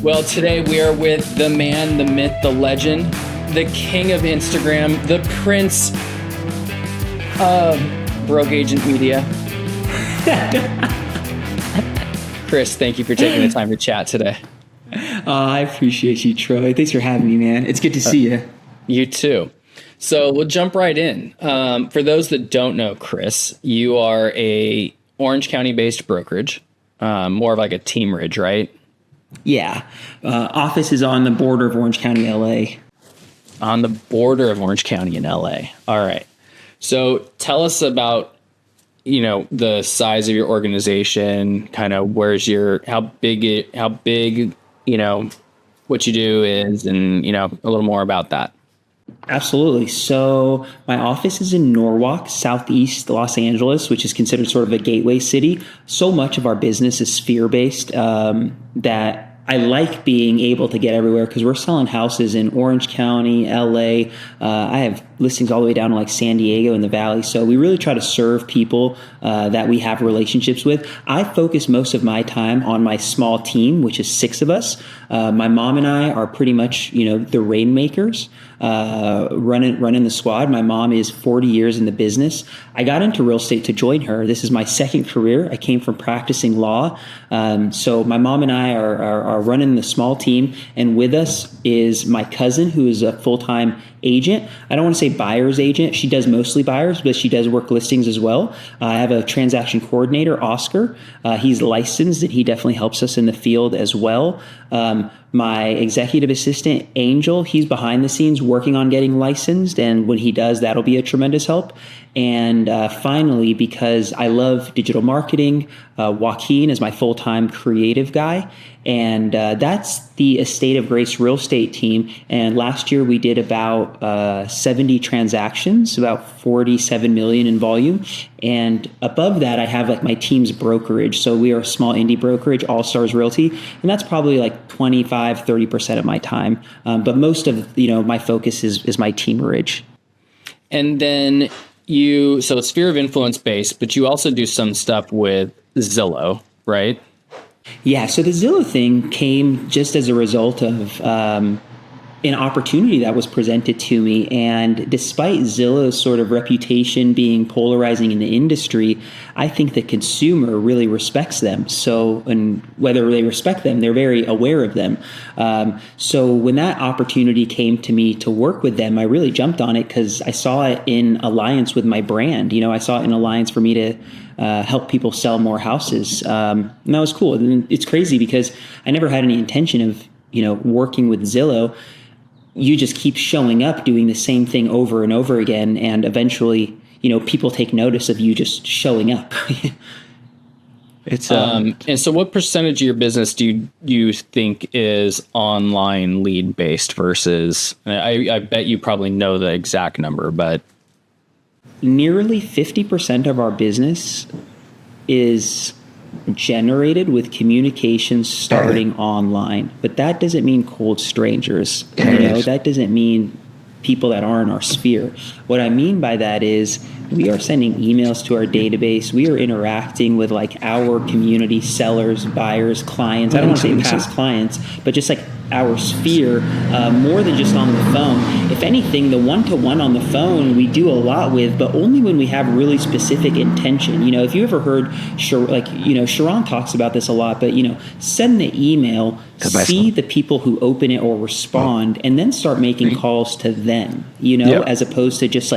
Well, today we are with the man, the myth, the legend, the king of Instagram, the prince of Broke Agent Media. Krys, thank you for taking the time to chat today. I appreciate you, Troy. Thanks for having me, man. It's good to see you. You too. So we'll jump right in. For those that don't know, Krys, you are a Orange County-based brokerage, more of like a team ridge, right? Yeah. Office is on the border of Orange County, LA. On the border of Orange County and LA. All right. So tell us about, the size of your organization, kind of how big, what you do is, and, a little more about that. Absolutely. So my office is in Norwalk, southeast Los Angeles, which is considered sort of a gateway city. So much of our business is sphere-based that I like being able to get everywhere because we're selling houses in Orange County, LA. I have listings all the way down to like San Diego in the Valley. So we really try to serve people that we have relationships with. I focus most of my time on my small team, which is 6 of us. My mom and I are pretty much, the rainmakers. Running the squad. My mom is 40 years in the business. I got into real estate to join her. This is my second career. I came from practicing law. So my mom and I are running the small team, and with us is my cousin, who is a full-time agent. I don't want to say buyer's agent. She does mostly buyers, but she does work listings as well. I have a transaction coordinator, Oscar. He's licensed, and he definitely helps us in the field as well. My executive assistant, Angel, he's behind the scenes working on getting licensed. And when he does, that'll be a tremendous help. And finally, because I love digital marketing, Joaquin is my full-time creative guy. And that's the Estate of Grace real estate team. And last year we did about 70 transactions, about 47 million in volume. And above that, I have like my team's brokerage. So we are a small indie brokerage, All Stars Realty. And that's probably like 25-30% of my time. But most of, my focus is my team ridge. And then so it's sphere of influence based, but you also do some stuff with Zillow, right? Yeah, so the Zillow thing came just as a result of an opportunity that was presented to me. And despite Zillow's sort of reputation being polarizing in the industry, I think the consumer really respects them. So, and whether they respect them, they're very aware of them. So when that opportunity came to me to work with them, I really jumped on it because I saw it in alliance with my brand. I saw it in alliance for me to help people sell more houses. And that was cool. And it's crazy because I never had any intention of, working with Zillow. You just keep showing up doing the same thing over and over again. And eventually, people take notice of you just showing up. It's and so what percentage of your business do you think is online lead based versus, I bet you probably know the exact number, but nearly 50% of our business is generated with communications starting online. But that doesn't mean cold strangers. That doesn't mean people that aren't our sphere. What I mean by that is we are sending emails to our database. We are interacting with like our community, sellers, buyers, clients. I don't want to say past clients, but just like our sphere, more than just on the phone. If anything, the one-to-one on the phone we do a lot with, but only when we have really specific intention. If you ever heard, Sharon talks about this a lot, but send the email, see the people who open it or respond, and then start making calls to them, as opposed to just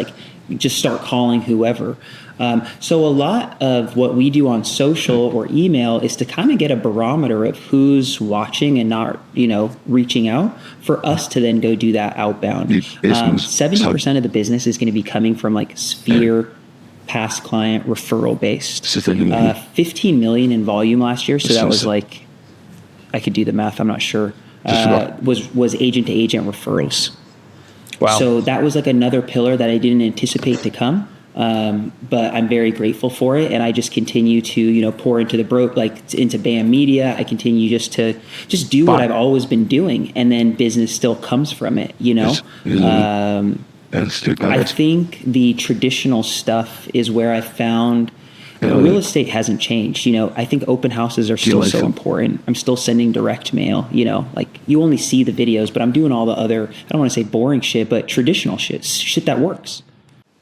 start calling whoever. So a lot of what we do on social or email is to kind of get a barometer of who's watching and not, reaching out for us to then go do that outbound. 70% of the business is going to be coming from like sphere past client referral based. 15 million in volume last year. So that was like, I could do the math. I'm not sure. Was agent to agent referrals. Wow. So that was like another pillar that I didn't anticipate to come. But I'm very grateful for it. And I just continue to, pour into into BAM Media. I continue just to do what I've always been doing. And then business still comes from it, I think the traditional stuff is where I found Real estate hasn't changed. I think open houses are still so important. I'm still sending direct mail, like you only see the videos, but I'm doing all the other, I don't want to say boring shit, but traditional shit that works.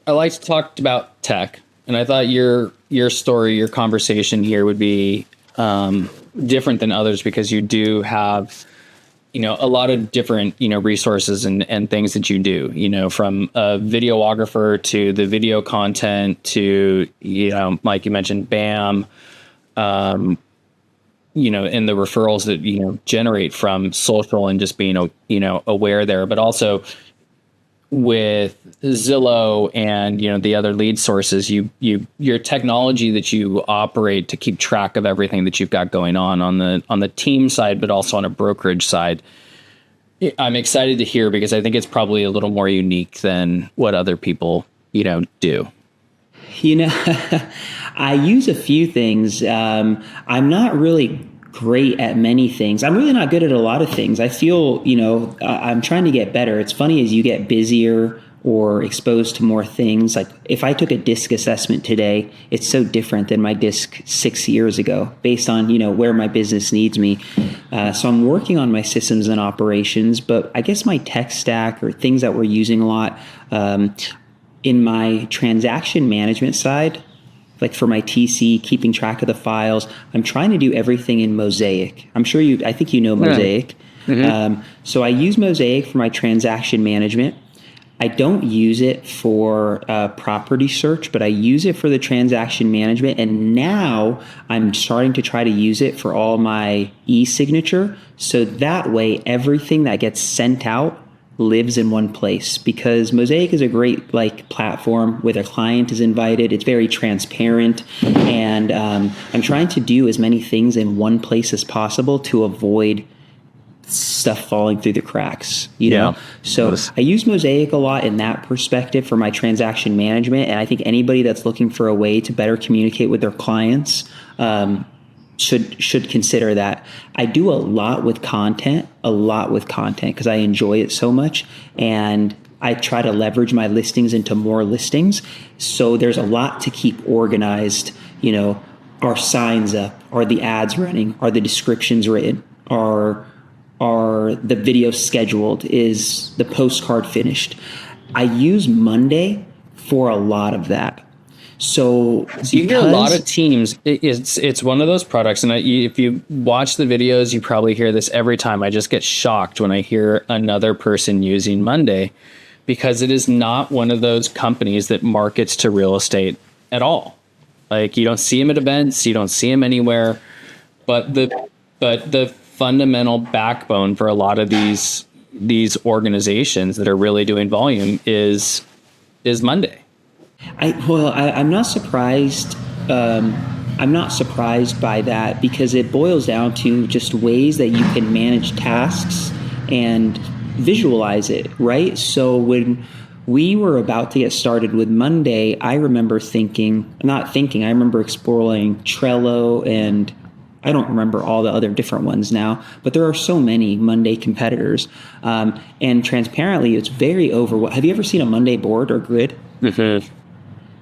I like to talk about tech, and I thought your story, your conversation here would be different than others because you do have a lot of different, resources and things that you do, from a videographer to the video content to, like you mentioned, BAM, and the referrals that, generate from social and just being, aware there, but also with Zillow and, the other lead sources, your technology that you operate to keep track of everything that you've got going on the team side, but also on a brokerage side. I'm excited to hear because I think it's probably a little more unique than what other people, do. I use a few things. I'm not really great at many things. I'm really not good at a lot of things. I feel, I'm trying to get better. It's funny as you get busier or exposed to more things. Like if I took a DISC assessment today, it's so different than my DISC 6 years ago based on, where my business needs me. So I'm working on my systems and operations, but I guess my tech stack or things that we're using a lot in my transaction management side, like for my TC, keeping track of the files, I'm trying to do everything in Mosaic. I think you know Mosaic. Mm-hmm. So I use Mosaic for my transaction management. I don't use it for property search, but I use it for the transaction management. And now I'm starting to try to use it for all my e-signature. So that way, everything that gets sent out lives in one place, because Mosaic is a great platform where the client is invited. It's very transparent, and I'm trying to do as many things in one place as possible to avoid stuff falling through the cracks, So I use Mosaic a lot in that perspective for my transaction management, and I think anybody that's looking for a way to better communicate with their clients should consider that. I do a lot with content because I enjoy it so much, and I try to leverage my listings into more listings. So there's a lot to keep organized. Are signs up? Are the ads running? Are the descriptions written? Are the videos scheduled? Is the postcard finished? I use Monday for a lot of that. So you hear a lot of teams. It's one of those products, and if you watch the videos, you probably hear this every time. I just get shocked when I hear another person using Monday, because it is not one of those companies that markets to real estate at all. Like you don't see them at events, you don't see them anywhere. But the fundamental backbone for a lot of these organizations that are really doing volume is Monday. I'm not surprised. I'm not surprised by that, because it boils down to just ways that you can manage tasks and visualize it, right? So when we were about to get started with Monday, I remember I remember exploring Trello, and I don't remember all the other different ones now, but there are so many Monday competitors. And transparently, it's very overwhelming. Have you ever seen a Monday board or grid? Mm-hmm.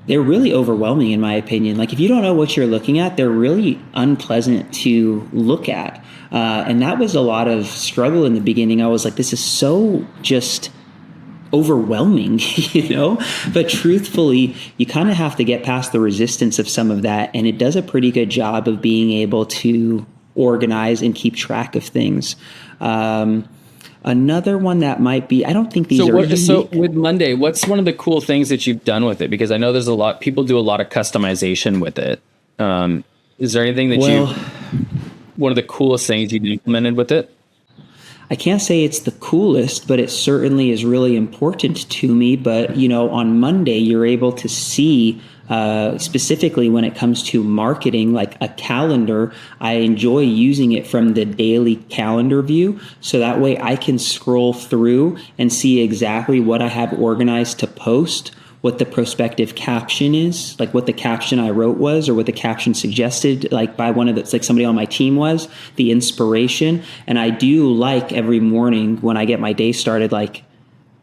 They're really overwhelming, in my opinion. Like if you don't know what you're looking at, they're really unpleasant to look at. And that was a lot of struggle in the beginning. I was like, this is so just overwhelming, But truthfully, you kind of have to get past the resistance of some of that. And it does a pretty good job of being able to organize and keep track of things. Another one that might be, I don't think these are unique. So with Monday, what's one of the cool things that you've done with it? Because I know there's people do a lot of customization with it. Is there anything that one of the coolest things you've implemented with it? I can't say it's the coolest, but it certainly is really important to me. But, on Monday, you're able to see specifically when it comes to marketing, like a calendar. I enjoy using it from the daily calendar view. So that way I can scroll through and see exactly what I have organized to post, what the prospective caption is, like what the caption I wrote was, or what the caption suggested, like by somebody on my team was, the inspiration. And I do like every morning when I get my day started, like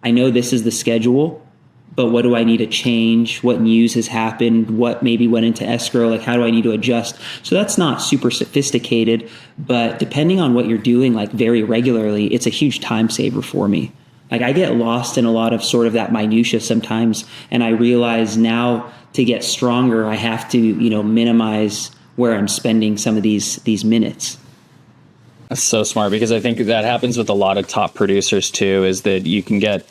I know this is the schedule. but what do I need to change? What news has happened? What maybe went into escrow? Like, how do I need to adjust? So that's not super sophisticated, but depending on what you're doing, like very regularly, it's a huge time saver for me. Like I get lost in a lot of sort of that minutia sometimes. And I realize now to get stronger, I have to, minimize where I'm spending some of these minutes. That's so smart, because I think that happens with a lot of top producers too, is that you can get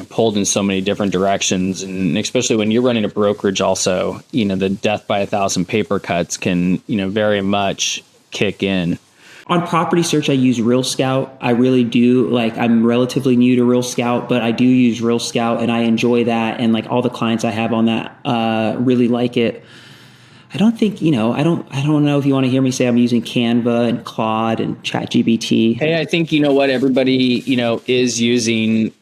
pulled in so many different directions. And especially when you're running a brokerage also, the death by 1,000 paper cuts can, very much kick in. On property search, I use Real Scout. I really do. Like, I'm relatively new to Real Scout, but I do use Real Scout and I enjoy that. And like all the clients I have on that really like it. I don't think, I don't know if you want to hear me say I'm using Canva and Claude and ChatGPT. Hey, I think, what everybody, is using,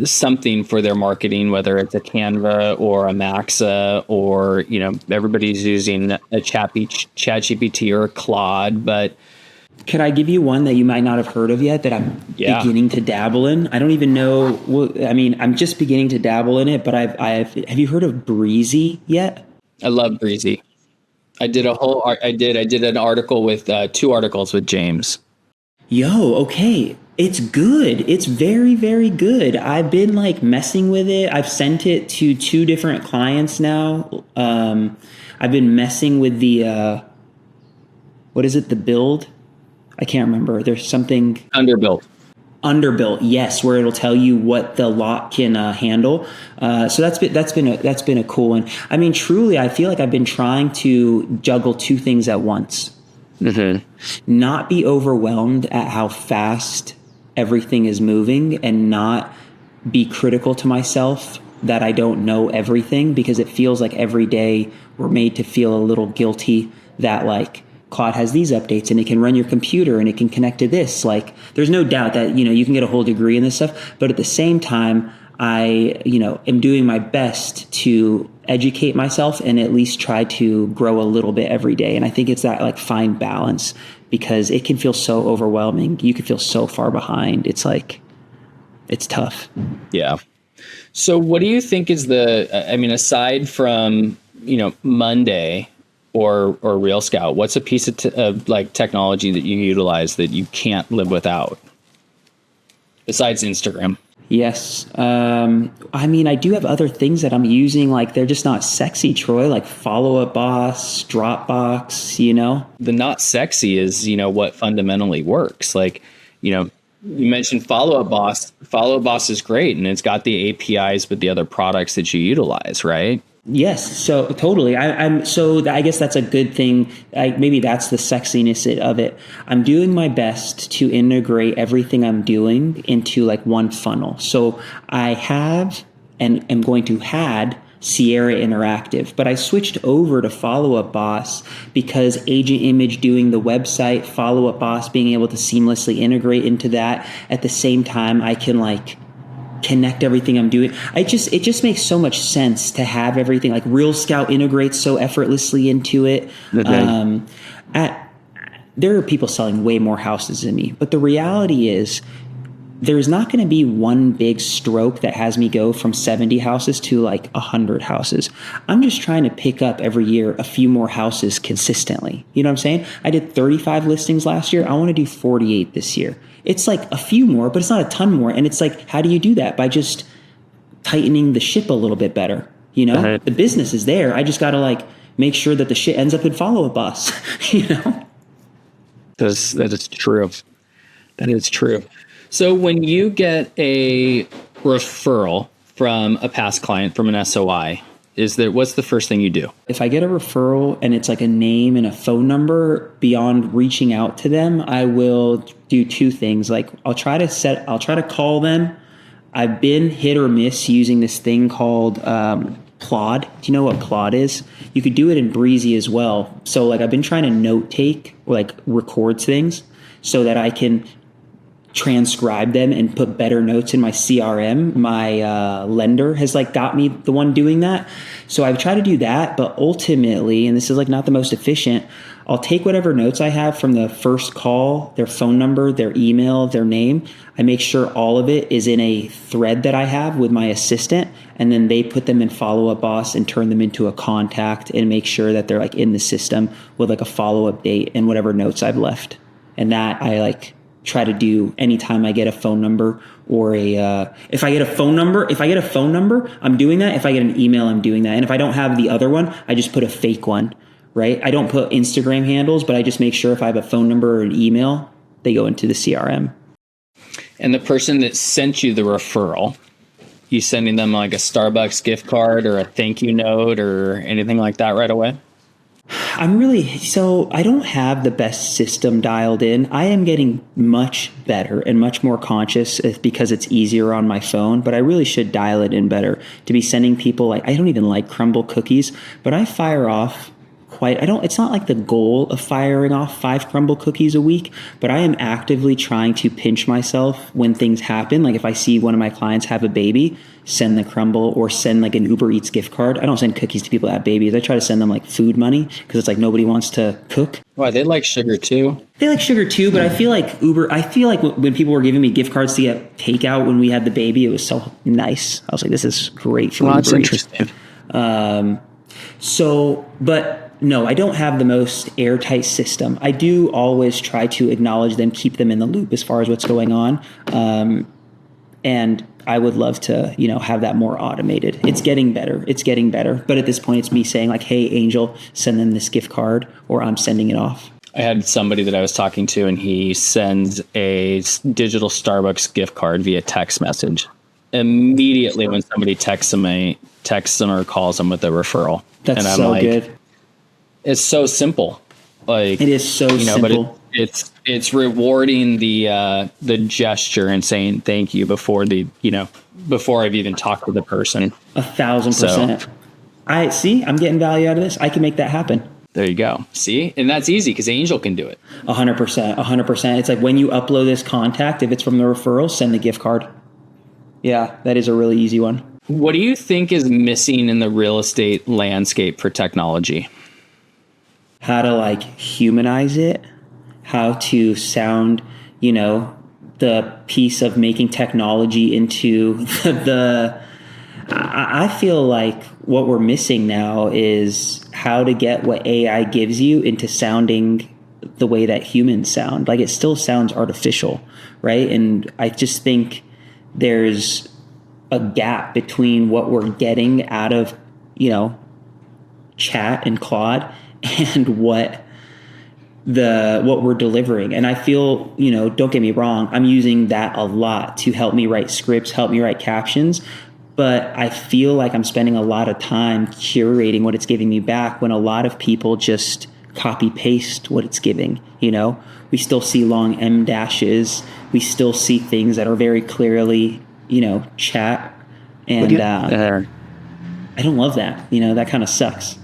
something for their marketing, whether it's a Canva or a Maxa, or, everybody's using a ChatGPT or a Claude. But can I give you one that you might not have heard of yet that I'm beginning to dabble in? I don't even know. I'm just beginning to dabble in it, but have you heard of Breezy yet? I love Breezy. I did an article with 2 articles with James. Yo, okay. It's good. It's very, very good. I've been like messing with it. I've sent it to 2 different clients now. I've been messing with the, what is it? The build? I can't remember. There's something. Underbuilt. Yes. Where it'll tell you what the lot can handle. So that's been a cool one. I mean, truly, I feel like I've been trying to juggle 2 things at once. Mm-hmm. Not be overwhelmed at how fast everything is moving, and not be critical to myself that I don't know everything, because it feels like every day we're made to feel a little guilty that like Claude has these updates and it can run your computer and it can connect to this. Like, there's no doubt that, you can get a whole degree in this stuff, but at the same time, I, am doing my best to educate myself and at least try to grow a little bit every day. And I think it's that like fine balance, because it can feel so overwhelming. You can feel so far behind. It's like, it's tough. Yeah. So what do you think is aside from, Monday or Real Scout, what's a piece of like technology that you utilize that you can't live without besides Instagram? Yes. I do have other things that I'm using. Like, they're just not sexy, Troy, like Follow Up Boss, Dropbox, The not sexy is, what fundamentally works. Like, you mentioned Follow Up Boss. Follow Up Boss is great, and it's got the APIs with the other products that you utilize, right? Yes. So totally. I guess that's a good thing. Maybe that's the sexiness of it. I'm doing my best to integrate everything I'm doing into like one funnel. So I have and am going to had Sierra Interactive, but I switched over to Follow Up Boss because Agent Image doing the website, Follow Up Boss being able to seamlessly integrate into that. At the same time, I can like connect everything I'm doing. It just makes so much sense to have everything. Like, Real Scout integrates so effortlessly into it. Okay. There are people selling way more houses than me, but the reality is there's not going to be one big stroke that has me go from 70 houses to like 100 houses. I'm just trying to pick up every year a few more houses consistently. You know what I'm saying? I did 35 listings last year. I want to do 48 this year. It's like a few more, but it's not a ton more. And it's like, how do you do that? By just tightening the ship a little bit better. The business is there. I just got to like make sure that the shit ends up in Follow Up Boss. That is true. That is true. So when you get a referral from a past client, from an SOI, what's the first thing you do? If I get a referral and it's like a name and a phone number, beyond reaching out to them, I will do 2 things. Like, I'll try to call them. I've been hit or miss using this thing called Plod. Do you know what Plod is? You could do it in Breezy as well. So like, I've been trying to note take, like record things so that I can transcribe them and put better notes in my CRM. My lender has like got me the one doing that. So I've tried to do that, but ultimately, and this is like not the most efficient, I'll take whatever notes I have from the first call, their phone number, their email, their name. I make sure all of it is in a thread that I have with my assistant, and then they put them in Follow Up Boss and turn them into a contact and make sure that they're like in the system with like a follow-up date and whatever notes I've left. And that I like try to do anytime I get a phone number or if I get a phone number, I'm doing that. If I get an email, I'm doing that. And if I don't have the other one, I just put a fake one, right? I don't put Instagram handles, but I just make sure if I have a phone number or an email, they go into the CRM. And the person that sent you the referral, you sending them like a Starbucks gift card or a thank you note or anything like that right away? I don't have the best system dialed in. I am getting much better and much more conscious because it's easier on my phone, but I really should dial it in better to be sending people like, I don't even like crumble cookies, but I fire off it's not like the goal of firing off 5 crumble cookies a week, but I am actively trying to pinch myself when things happen. Like if I see one of my clients have a baby, send the crumble or send like an Uber Eats gift card. I don't send cookies to people that have babies. I try to send them like food money because it's like nobody wants to cook. Why, they like sugar too? They like sugar too, but I feel like when people were giving me gift cards to get takeout when we had the baby, it was so nice. I was like, this is great for Well, Uber that's interesting. But no, I don't have the most airtight system. I do always try to acknowledge them, keep them in the loop as far as what's going on. And I would love to, have that more automated. It's getting better. But at this point, it's me saying like, hey, Angel, send them this gift card, or I'm sending it off. I had somebody that I was talking to, and he sends a digital Starbucks gift card via text message. Immediately when somebody texts him or calls him with a referral. That's and I'm so like, good. It's so simple. Like it is so simple. But it's rewarding the gesture and saying thank you before I've even talked to the person. 1,000%. So, I'm getting value out of this. I can make that happen. There you go. See? And that's easy because Angel can do it. 100%. It's like when you upload this contact, if it's from the referral, send the gift card. Yeah, that is a really easy one. What do you think is missing in the real estate landscape for technology? How to like humanize it, how to sound, the piece of making technology into I feel like what we're missing now is how to get what AI gives you into sounding the way that humans sound. Like it still sounds artificial, right? And I just think there's a gap between what we're getting out of, chat and Claude and what we're delivering. And I feel, don't get me wrong, I'm using that a lot to help me write scripts, help me write captions, but I feel like I'm spending a lot of time curating what it's giving me back when a lot of people just copy paste what it's giving. We still see long M dashes. We still see things that are very clearly, chat. And I don't love that. That kind of sucks.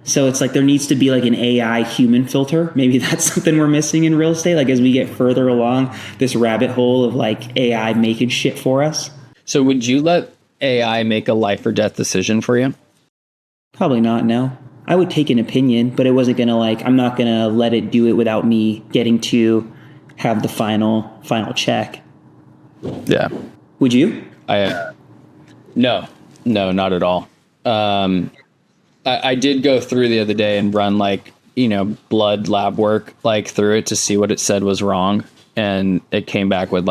So it's like there needs to be like an AI human filter. Maybe that's something we're missing in real estate. Like as we get further along this rabbit hole of like AI making shit for us. So would you let AI make a life or death decision for you? Probably not, no. I would take an opinion, but it wasn't going to I'm not going to let it do it without me getting to have the final check. Yeah. Would you? No, not at all. I did go through the other day and run blood lab work through it to see what it said was wrong. And it came back with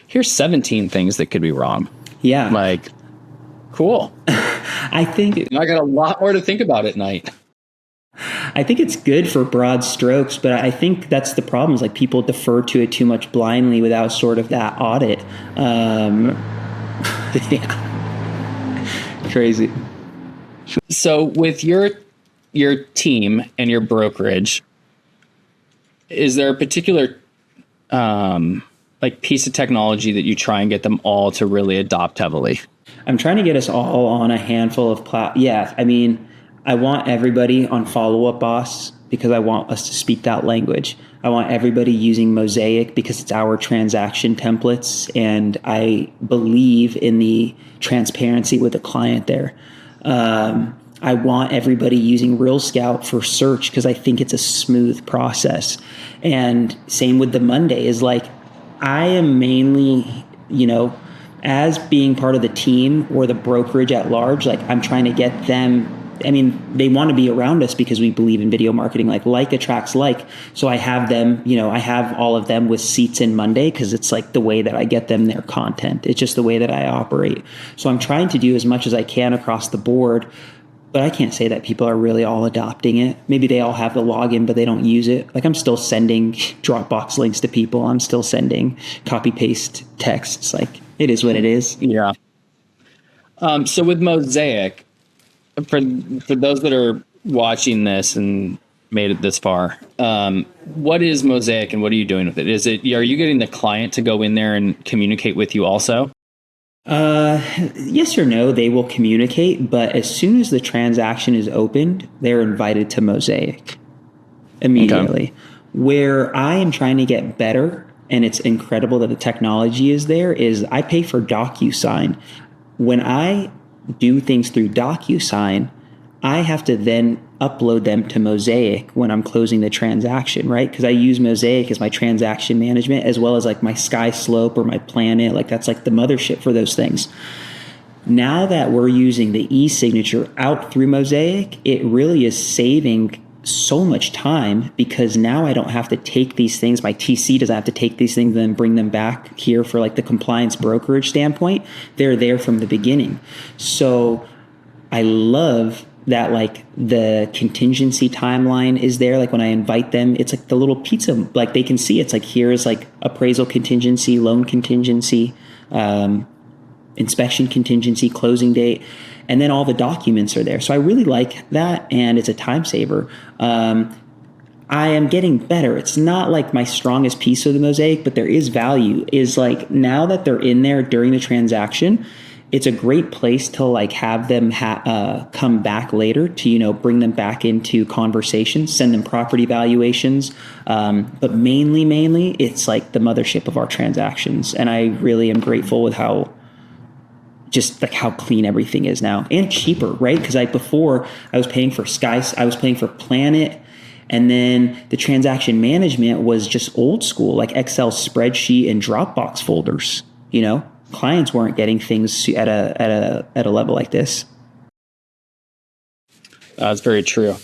here's 17 things that could be wrong. Yeah. Cool. I think I got a lot more to think about at night. I think it's good for broad strokes, but I think that's the problem is people defer to it too much blindly without sort of that audit. Yeah. Crazy. So with your team and your brokerage, is there a particular piece of technology that you try and get them all to really adopt heavily? I'm trying to get us all on a handful of Yeah, I mean, I want everybody on Follow Up Boss because I want us to speak that language. I want everybody using Mosaic because it's our transaction templates, and I believe in the transparency with the client there. I want everybody using Real Scout for search because I think it's a smooth process. And same with the Monday is like, I am mainly, as being part of the team or the brokerage at large, like I'm trying to get them. I mean, they want to be around us because we believe in video marketing, like attracts like. So I have them, I have all of them with seats in Monday because it's like the way that I get them their content. It's just the way that I operate. So I'm trying to do as much as I can across the board, but I can't say that people are really all adopting it. Maybe they all have the login, but they don't use it. Like I'm still sending Dropbox links to people. I'm still sending copy paste texts. Like it is what it is. Yeah. So with Mosaic, for those that are watching this and made it this far, what is Mosaic and what are you doing with it? Are you getting the client to go in there and communicate with you also? Yes or no, they will communicate, but as soon as the transaction is opened, they're invited to Mosaic immediately. Okay. Where I am trying to get better, and it's incredible that the technology is there, is I pay for DocuSign. When I do things through DocuSign, I have to then upload them to Mosaic when I'm closing the transaction, right? Because I use Mosaic as my transaction management as well as like my Sky Slope or my Planet. Like that's like the mothership for those things. Now that we're using the e-signature out through Mosaic, it really is saving so much time because now I don't have to take these things. My TC doesn't have to take these things and then bring them back here for like the compliance brokerage standpoint. They're there from the beginning. So I love that like the contingency timeline is there. Like when I invite them, it's like the little pizza, like they can see it's like here's like appraisal contingency, loan contingency, inspection contingency, closing date, and then all the documents are there. So I really like that, and it's a time saver. I am getting better. It's not like my strongest piece of the Mosaic, but there is value. Is like now that they're in there during the transaction, it's a great place to like have them come back later to, bring them back into conversation, send them property valuations. But mainly it's like the mothership of our transactions. And I really am grateful with how clean everything is now and cheaper, right? Because before I was paying for I was paying for Planet, and then the transaction management was just old school, like Excel spreadsheet and Dropbox folders, Clients weren't getting things at a level like this. That's very true.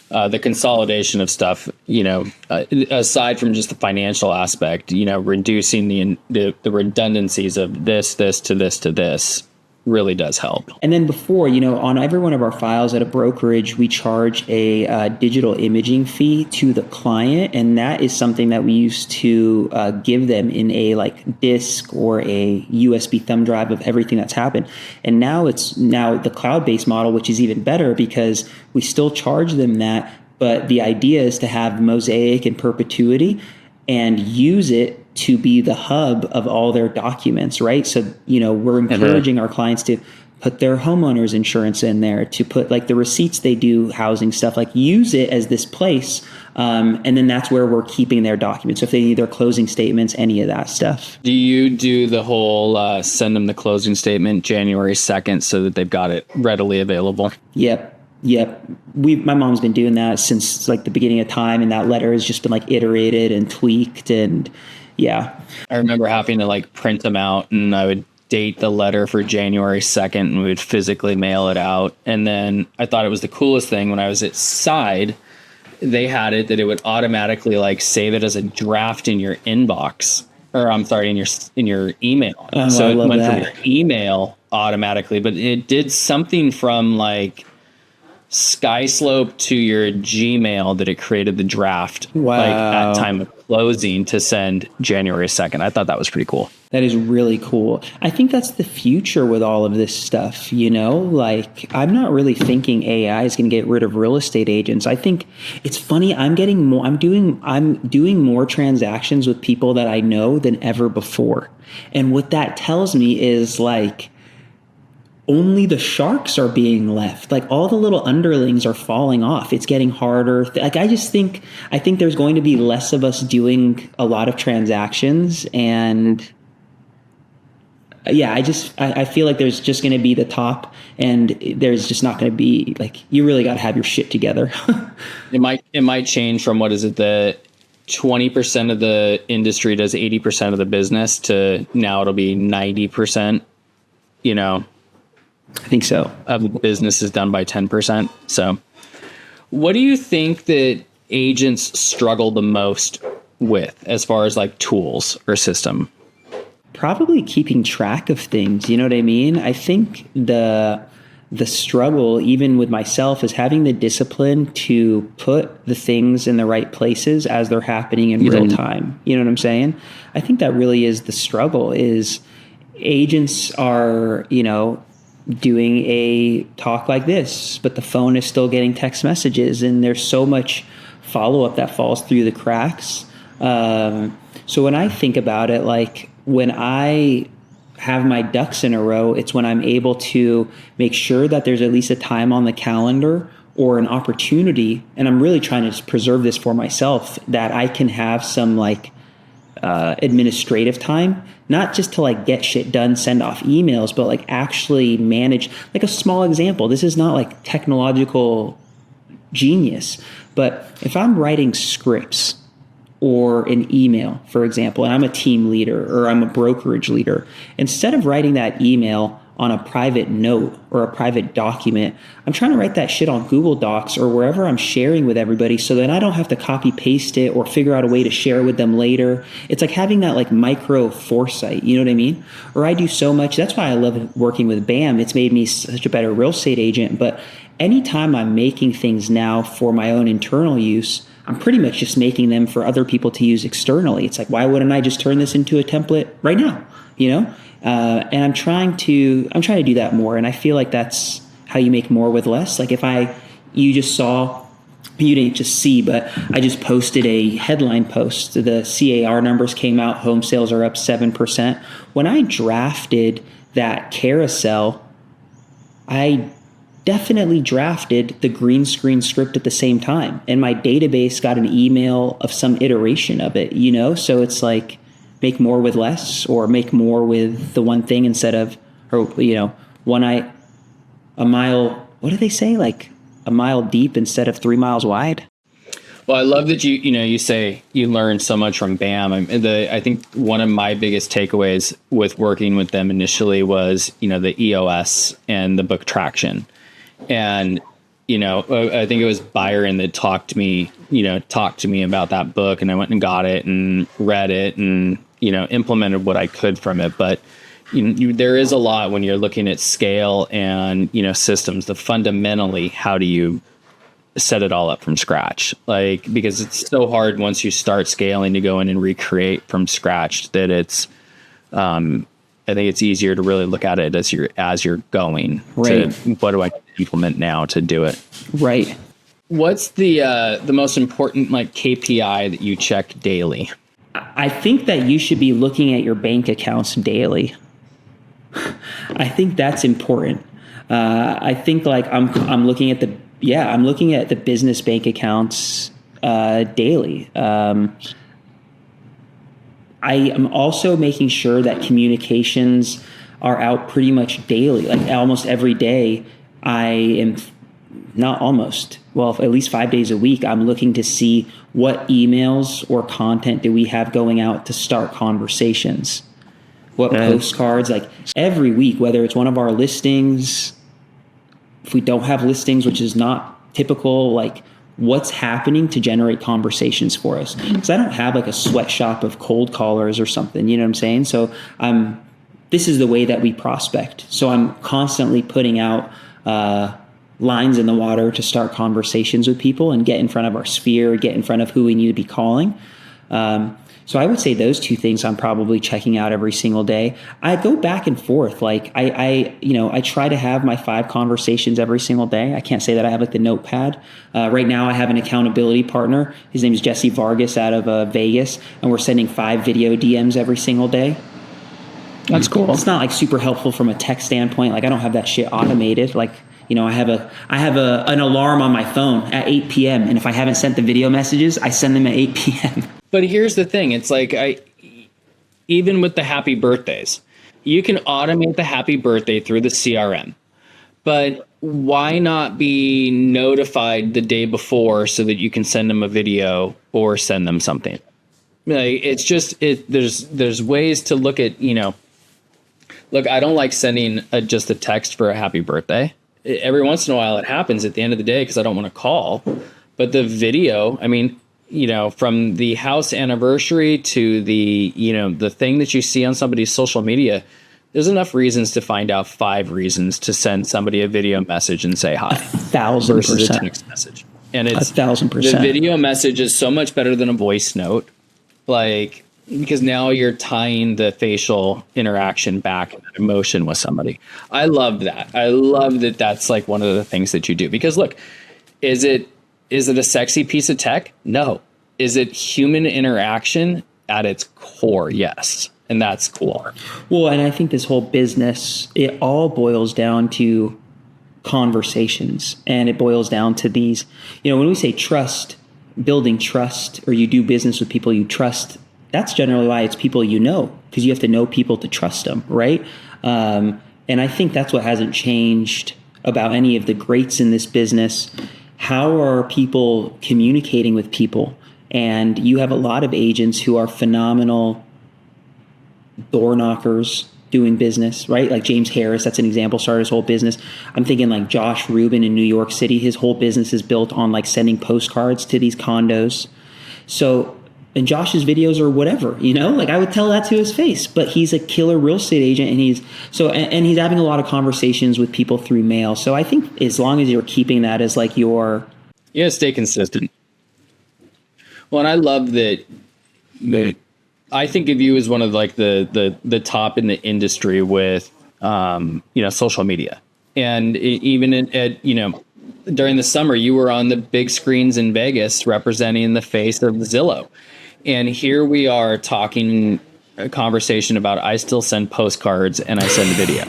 The consolidation of stuff, aside from just the financial aspect, reducing the redundancies of this to this really does help. And then before, on every one of our files at a brokerage, we charge a digital imaging fee to the client. And that is something that we used to give them in a like disk or a USB thumb drive of everything that's happened. And now it's the cloud-based model, which is even better because we still charge them that. But the idea is to have Mosaic in perpetuity and use it to be the hub of all their documents, right? So, we're encouraging our clients to put their homeowner's insurance in there, to put like the receipts they do, housing stuff, like use it as this place. And then that's where we're keeping their documents. So if they need their closing statements, any of that stuff. Do you do the whole send them the closing statement January 2nd so that they've got it readily available? Yep. My mom's been doing that since like the beginning of time, and that letter has just been like iterated and tweaked, and yeah. I remember having to like print them out, and I would date the letter for January 2nd, and we would physically mail it out. And then I thought it was the coolest thing when I was at Side, they had it that it would automatically like save it as a draft in your inbox, or I'm sorry, in your email. Oh, so it went from your email automatically, but it did something from like SkySlope to your Gmail that it created the draft like at time of closing to send January 2nd. I thought that was pretty cool. That is really cool. I think that's the future with all of this stuff, like I'm not really thinking AI is going to get rid of real estate agents. I think it's funny. I'm doing more transactions with people that I know than ever before. And what that tells me is like, only the sharks are being left. Like all the little underlings are falling off. It's getting harder. Like I think there's going to be less of us doing a lot of transactions, and yeah, I feel like there's just going to be the top, and there's just not going to be like, you really got to have your shit together. It might change from, what is it, the 20% of the industry does 80% of the business, to now it'll be 90%, you know, I think so. of the business is done by 10%. So what do you think that agents struggle the most with as far as like tools or system? Probably keeping track of things. You know what I mean? I think the struggle, even with myself, is having the discipline to put the things in the right places as they're happening in real time. You know what I'm saying? I think that really is the struggle. Is agents are, doing a talk like this, but the phone is still getting text messages, and there's so much follow up that falls through the cracks. So when I think about it, like when I have my ducks in a row, it's when I'm able to make sure that there's at least a time on the calendar or an opportunity, and I'm really trying to preserve this for myself, that I can have some like administrative time, not just to like get shit done, send off emails, but like actually manage. Like a small example, this is not like technological genius, but if I'm writing scripts or an email, for example, and I'm a team leader or I'm a brokerage leader, instead of writing that email on a private note or a private document, I'm trying to write that shit on Google Docs or wherever I'm sharing with everybody, so that I don't have to copy paste it or figure out a way to share with them later. It's like having that like micro foresight, you know what I mean? Or I do so much. That's why I love working with BAM. It's made me such a better real estate agent. But anytime I'm making things now for my own internal use, I'm pretty much just making them for other people to use externally. It's like, why wouldn't I just turn this into a template right now? And I'm trying to do that more. And I feel like that's how you make more with less. Like you didn't just see, but I just posted a headline post. The CAR numbers came out. Home sales are up 7%. When I drafted that carousel, I definitely drafted the green screen script at the same time. And my database got an email of some iteration of it, So it's like, make more with less, or make more with the one thing instead of, a mile, what do they say? Like a mile deep instead of 3 miles wide. Well, I love that you say you learned so much from BAM. I think one of my biggest takeaways with working with them initially was, the EOS and the book traction. And, I think it was Byron that talked to me about that book, and I went and got it and read it and, implemented what I could from it. But there is a lot when you're looking at scale and, systems. Fundamentally, how do you set it all up from scratch? Like, because it's so hard once you start scaling to go in and recreate from scratch, that it's, I think it's easier to really look at it as you're going. Right. What do I implement now to do it? Right. What's the most important like KPI that you check daily? I think that you should be looking at your bank accounts daily. I think that's important. I think like I'm looking at the business bank accounts daily. I am also making sure that communications are out pretty much daily. Like almost every day, I am not almost, well, at least 5 days a week, I'm looking to see what emails or content do we have going out to start conversations. What postcards, like every week, whether it's one of our listings, if we don't have listings, which is not typical, like what's happening to generate conversations for us. Because I don't have like a sweatshop of cold callers or something, you know what I'm saying? So this is the way that we prospect. So I'm constantly putting out lines in the water to start conversations with people and get in front of our sphere, get in front of who we need to be calling. So I would say those two things I'm probably checking out every single day. I go back and forth. Like I try to have my 5 conversations every single day. I can't say that I have like the notepad. Right now I have an accountability partner. His name is Jesse Vargas out of Vegas, and we're sending 5 video DMs every single day. That's cool. It's not like super helpful from a tech standpoint. Like I don't have that shit automated. Like, I have an alarm on my phone at 8 p.m. And if I haven't sent the video messages, I send them at 8 p.m. But here's the thing. It's like even with the happy birthdays, you can automate the happy birthday through the CRM, but why not be notified the day before so that you can send them a video or send them something? Like, it's just, there's ways to look at, look, I don't like sending just a text for a happy birthday. Every once in a while it happens at the end of the day because I don't want to call. But the video, I mean, from the house anniversary to the, the thing that you see on somebody's social media, there's enough reasons to find out 5 reasons to send somebody a video message and say hi. 1,000% versus a text message. And it's 1,000%. The video message is so much better than a voice note. Like, because now you're tying the facial interaction back and emotion with somebody. I love that. I love that that's like one of the things that you do. Because look, is it a sexy piece of tech? No. Is it human interaction at its core? Yes. And that's cool. Well, and I think this whole business, it all boils down to conversations, and it boils down to these, when we say trust, building trust, or you do business with people you trust, that's generally why it's people because you have to know people to trust them, right? And I think that's what hasn't changed about any of the greats in this business. How are people communicating with people? And you have a lot of agents who are phenomenal door knockers doing business, right? Like James Harris, that's an example, started his whole business. I'm thinking like Josh Rubin in New York City, his whole business is built on like sending postcards to these condos. So, and Josh's videos are whatever, like I would tell that to his face, but he's a killer real estate agent, and he's having a lot of conversations with people through mail. So I think as long as you're keeping that as like stay consistent. Well, and I love that I think of you as one of like the top in the industry with, social media. And even at during the summer, you were on the big screens in Vegas representing the face of Zillow. And here we are talking a conversation about, I still send postcards and I send video.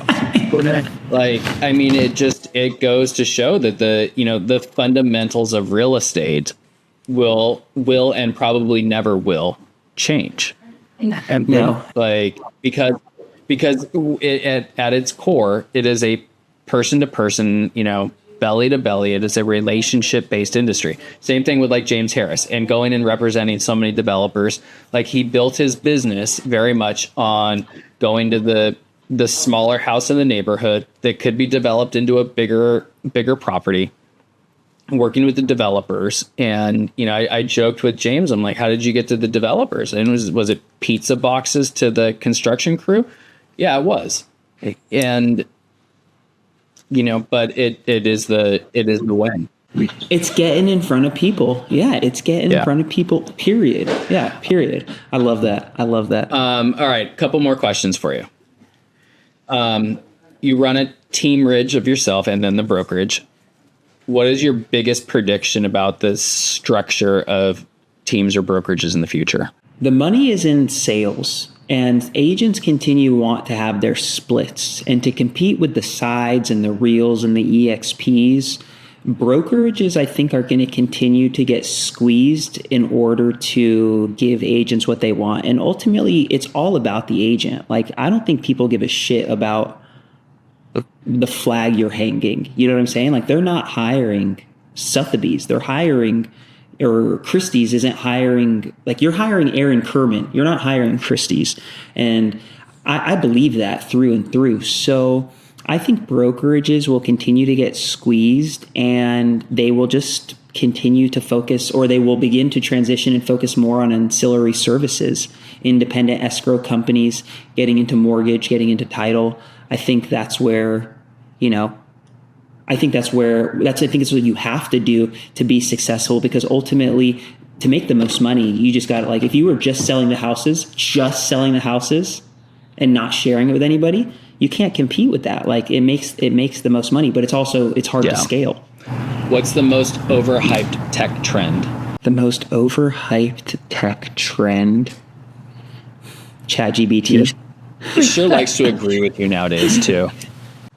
Like, I mean, it goes to show that the fundamentals of real estate will and probably never will change. And because at its core, it is a person to person, belly to belly. It is a relationship based industry. Same thing with like James Harris and going and representing so many developers. Like, he built his business very much on going to the smaller house in the neighborhood that could be developed into a bigger property, working with the developers. And, I joked with James, I'm like, how did you get to the developers? And was it pizza boxes to the construction crew? Yeah, it was. And, but it is the way. It's getting in front of people. Yeah. It's getting in front of people, period. Yeah. Period. I love that. All right. Couple more questions for you. You run a team ridge of yourself and then the brokerage. What is your biggest prediction about the structure of teams or brokerages in the future? The money is in sales, and agents want to have their splits and to compete with the sides and the reels and the EXPs. Brokerages, I think, are going to continue to get squeezed in order to give agents what they want. And ultimately, it's all about the agent. Like, I don't think people give a shit about the flag you're hanging. You know what I'm saying? Like, they're not hiring Sotheby's. They're hiring, or Christie's isn't hiring, like, you're hiring Aaron Kerman. You're not hiring Christie's. And I believe that through and through. So I think brokerages will continue to get squeezed, and they will just continue to focus, or they will begin to transition and focus more on ancillary services, independent escrow companies, getting into mortgage, getting into title. I think that's where, I think it's what you have to do to be successful, because ultimately, to make the most money, you just got to, like, if you were just selling the houses and not sharing it with anybody, you can't compete with that. Like, it makes the most money, but it's hard to scale. What's the most overhyped tech trend? The most overhyped tech trend? ChatGPT. Sure likes to agree with you nowadays too.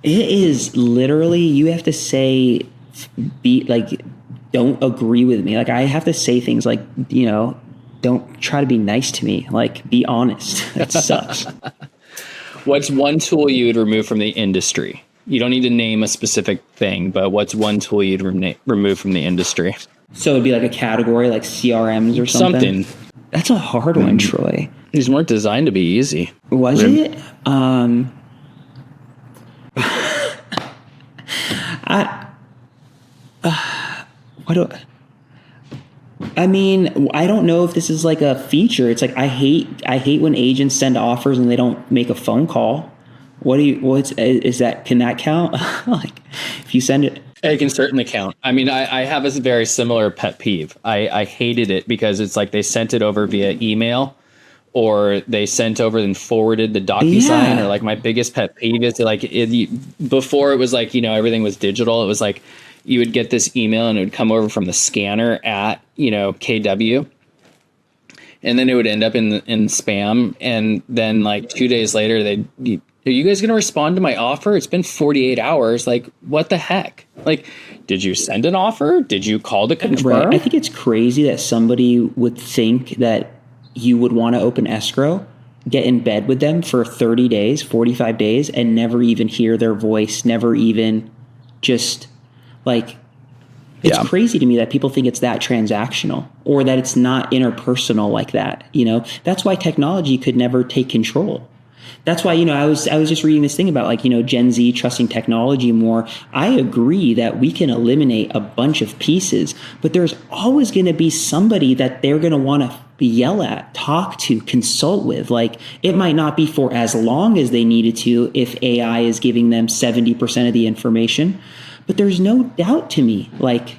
It is literally, you have to say, don't agree with me. Like, I have to say things like, don't try to be nice to me. Like, be honest. That sucks. What's one tool you would remove from the industry? You don't need to name a specific thing, but what's one tool you'd remove from the industry? So it'd be like a category like CRMs or something. That's a hard one, Troy. These weren't designed to be easy. Was it? I mean, I don't know if this is like a feature. It's like I hate when agents send offers and they don't make a phone call. Can that count? Like if you send it. It can certainly count. I mean, I have a very similar pet peeve. I hated it because it's like they sent it over via email, or they sent over and forwarded the DocuSign. Or like my biggest pet peeve is like before it was like, everything was digital. It was like you would get this email and it would come over from the scanner at, KW. And then it would end up in spam. And then like 2 days later, are you guys going to respond to my offer? It's been 48 hours. Like, what the heck? Like, did you send an offer? Did you call to confirm? Right. I think it's crazy that somebody would think that you would want to open escrow, get in bed with them for 30 days, 45 days, and never even hear their voice, never even just like, it's crazy to me that people think it's that transactional or that it's not interpersonal like that. That's why technology could never take control. That's why, I was just reading this thing about like, Gen Z trusting technology more. I agree that we can eliminate a bunch of pieces, but there's always going to be somebody that they're going to want to yell at, talk to, consult with. Like it might not be for as long as they needed to if AI is giving them 70% of the information, but there's no doubt to me, like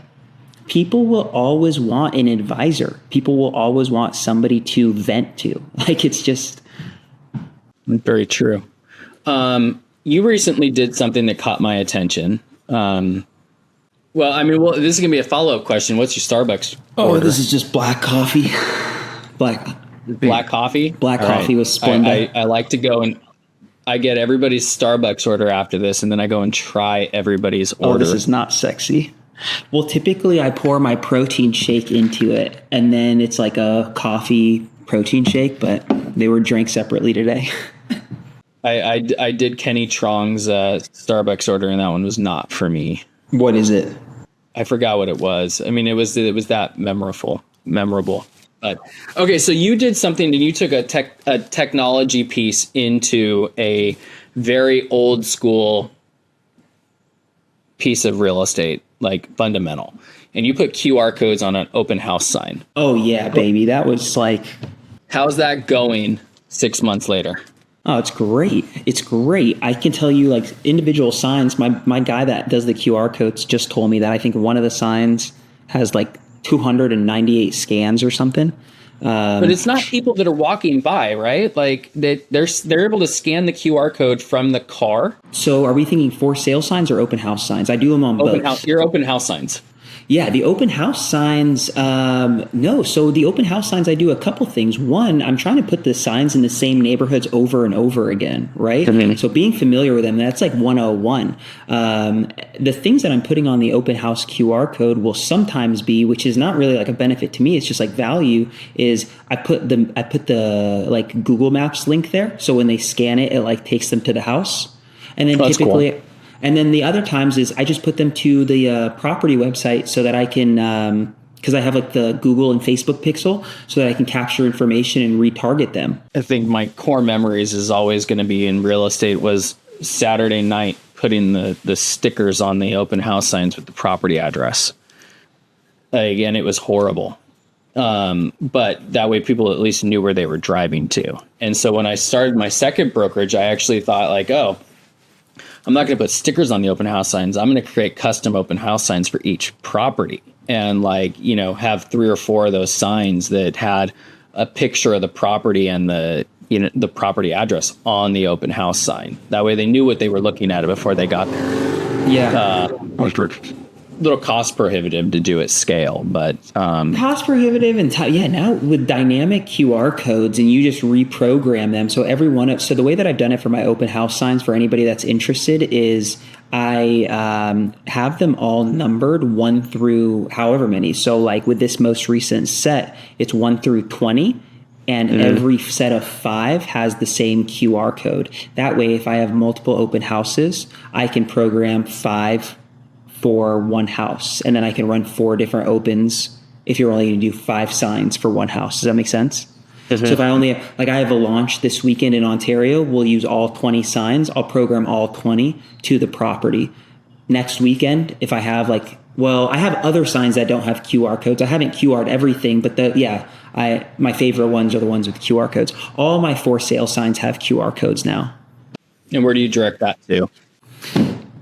people will always want an advisor. People will always want somebody to vent to. Like it's just... Very true. You recently did something that caught my attention. This is going to be a follow-up question. What's your Starbucks order? This is just black coffee. Black coffee? Black coffee with Splenda. I like to go and I get everybody's Starbucks order after this, and then I go and try everybody's order. This is not sexy. Well, typically I pour my protein shake into it, and then it's like a coffee protein shake, but they were drank separately today. I did Kenny Trong's Starbucks order, and that one was not for me. What is it? I forgot what it was. I mean, it was that memorable. But okay, so you did something, and you took a technology piece into a very old school piece of real estate, like fundamental, and you put QR codes on an open house sign. Oh yeah, baby, that was like. How's that going 6 months later? Oh, it's great. It's great. I can tell you like individual signs. My guy that does the QR codes just told me that I think one of the signs has like 298 scans or something. But it's not people that are walking by, right? Like they're able to scan the QR code from the car. So are we thinking for sale signs or open house signs? I do them on both. Your open house signs. Yeah, the open house signs, no. So the open house signs, I do a couple things. One, I'm trying to put the signs in the same neighborhoods over and over again, right? Mm-hmm. So being familiar with them, that's like 101. The things that I'm putting on the open house QR code will sometimes be, which is not really like a benefit to me, it's just like value, is I put the like Google Maps link there. So when they scan it, it like takes them to the house. And then typically... Cool. And then the other times is I just put them to the property website so that I can, because I have like the Google and Facebook pixel, so that I can capture information and retarget them. I think my core memories is always going to be in real estate was Saturday night putting the stickers on the open house signs with the property address. Again, it was horrible. But that way people at least knew where they were driving to. And so when I started my second brokerage, I actually thought like, I'm not going to put stickers on the open house signs. I'm going to create custom open house signs for each property and have 3 or 4 of those signs that had a picture of the property and the property address on the open house sign. That way they knew what they were looking at before they got there. Yeah. Little cost prohibitive to do at scale, but cost prohibitive and now with dynamic QR codes and you just reprogram them. So so the way that I've done it for my open house signs for anybody that's interested is I have them all numbered 1 through however many. So like with this most recent set, it's 1 through 20. and every set of 5 has the same QR code. That way, if I have multiple open houses, I can program 5 for one house, and then I can run 4 different opens if you're only going to do 5 signs for one house. Does that make sense? So if I only, like, I have a launch this weekend in Ontario, we'll use all 20 signs. I'll program all 20 to the property. Next weekend, if I have I have other signs that don't have QR codes. I haven't QR'd everything, but my favorite ones are the ones with QR codes. All my for sale signs have QR codes now. And where do you direct that to?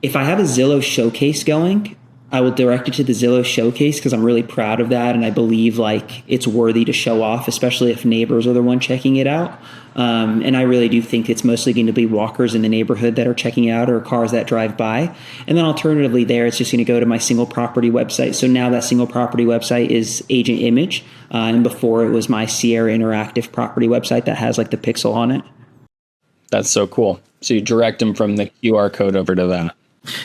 If I have a Zillow showcase going, I will direct it to the Zillow showcase because I'm really proud of that, and I believe it's worthy to show off, especially if neighbors are the one checking it out. And I really do think it's mostly going to be walkers in the neighborhood that are checking it out, or cars that drive by. And then alternatively there, it's just going to go to my single property website. So now that single property website is Agent Image. And before it was my Sierra Interactive property website that has the pixel on it. That's so cool. So you direct them from the QR code over to that.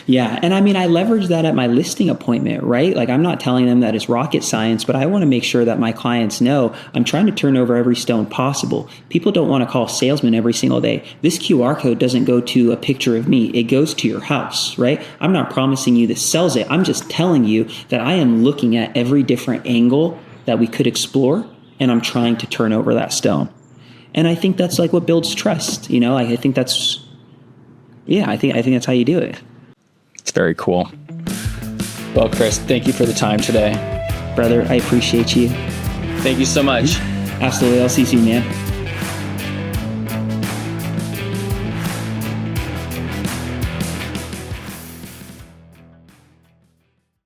Yeah. And I mean, I leverage that at my listing appointment, right? I'm not telling them that it's rocket science, but I want to make sure that my clients know I'm trying to turn over every stone possible. People don't want to call salesmen every single day. This QR code doesn't go to a picture of me. It goes to your house, right? I'm not promising you this sells it. I'm just telling you that I am looking at every different angle that we could explore, and I'm trying to turn over that stone. And I think that's what builds trust. I think that's, I think that's how you do it. It's very cool. Well, Krys, thank you for the time today. Brother, I appreciate you. Thank you so much. Absolutely. I'll see you soon, man.